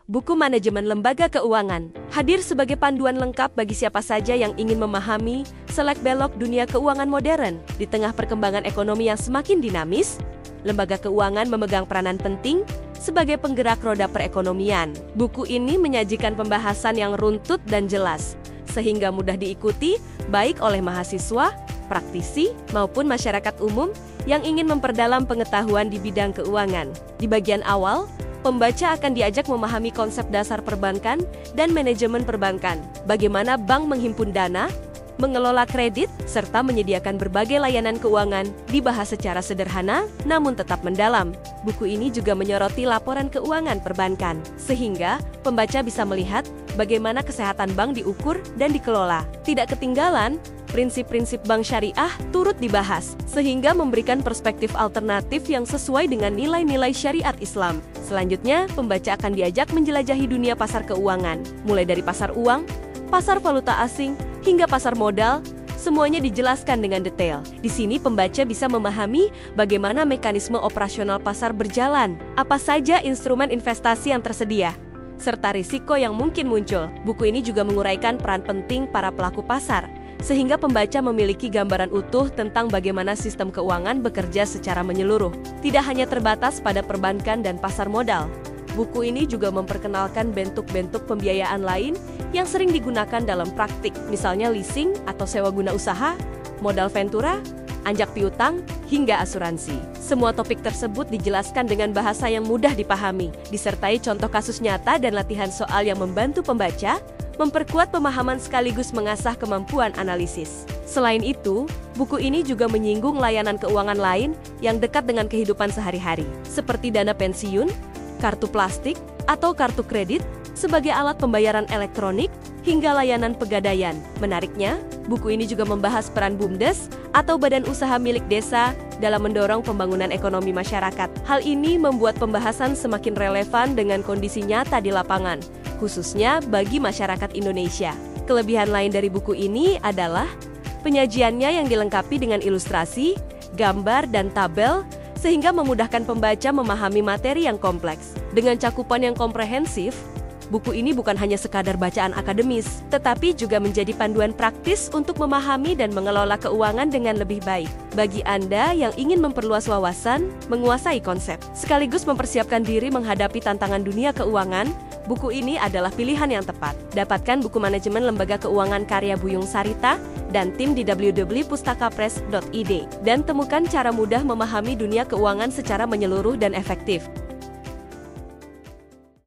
Buku Manajemen Lembaga Keuangan, hadir sebagai panduan lengkap bagi siapa saja yang ingin memahami selak-belok dunia keuangan modern. Di tengah perkembangan ekonomi yang semakin dinamis, lembaga keuangan memegang peranan penting sebagai penggerak roda perekonomian. Buku ini menyajikan pembahasan yang runtut dan jelas, sehingga mudah diikuti baik oleh mahasiswa, praktisi, maupun masyarakat umum yang ingin memperdalam pengetahuan di bidang keuangan. Di bagian awal, pembaca akan diajak memahami konsep dasar perbankan dan manajemen perbankan, bagaimana bank menghimpun dana, mengelola kredit, serta menyediakan berbagai layanan keuangan dibahas secara sederhana namun tetap mendalam. Buku ini juga menyoroti laporan keuangan perbankan, sehingga pembaca bisa melihat bagaimana kesehatan bank diukur dan dikelola. Tidak ketinggalan, prinsip-prinsip bank syariah turut dibahas, sehingga memberikan perspektif alternatif yang sesuai dengan nilai-nilai syariat Islam. Selanjutnya, pembaca akan diajak menjelajahi dunia pasar keuangan, mulai dari pasar uang, pasar valuta asing, hingga pasar modal. Semuanya dijelaskan dengan detail. Di sini pembaca bisa memahami bagaimana mekanisme operasional pasar berjalan, apa saja instrumen investasi yang tersedia, serta risiko yang mungkin muncul. Buku ini juga menguraikan peran penting para pelaku pasar, sehingga pembaca memiliki gambaran utuh tentang bagaimana sistem keuangan bekerja secara menyeluruh. Tidak hanya terbatas pada perbankan dan pasar modal, buku ini juga memperkenalkan bentuk-bentuk pembiayaan lain yang sering digunakan dalam praktik, misalnya leasing atau sewa guna usaha, modal ventura, anjak piutang, hingga asuransi. Semua topik tersebut dijelaskan dengan bahasa yang mudah dipahami, disertai contoh kasus nyata dan latihan soal yang membantu pembaca memperkuat pemahaman sekaligus mengasah kemampuan analisis. Selain itu, buku ini juga menyinggung layanan keuangan lain yang dekat dengan kehidupan sehari-hari, seperti dana pensiun, kartu plastik, atau kartu kredit, sebagai alat pembayaran elektronik, hingga layanan pegadaian. Menariknya, buku ini juga membahas peran BUMDes atau Badan Usaha Milik Desa dalam mendorong pembangunan ekonomi masyarakat. Hal ini membuat pembahasan semakin relevan dengan kondisi nyata di lapangan, khususnya bagi masyarakat Indonesia. Kelebihan lain dari buku ini adalah penyajiannya yang dilengkapi dengan ilustrasi, gambar, dan tabel, sehingga memudahkan pembaca memahami materi yang kompleks. Dengan cakupan yang komprehensif, buku ini bukan hanya sekadar bacaan akademis, tetapi juga menjadi panduan praktis untuk memahami dan mengelola keuangan dengan lebih baik. Bagi Anda yang ingin memperluas wawasan, menguasai konsep, sekaligus mempersiapkan diri menghadapi tantangan dunia keuangan, buku ini adalah pilihan yang tepat. Dapatkan buku Manajemen Lembaga Keuangan karya Buyung Sarita dan tim di www.pustakapress.id dan temukan cara mudah memahami dunia keuangan secara menyeluruh dan efektif.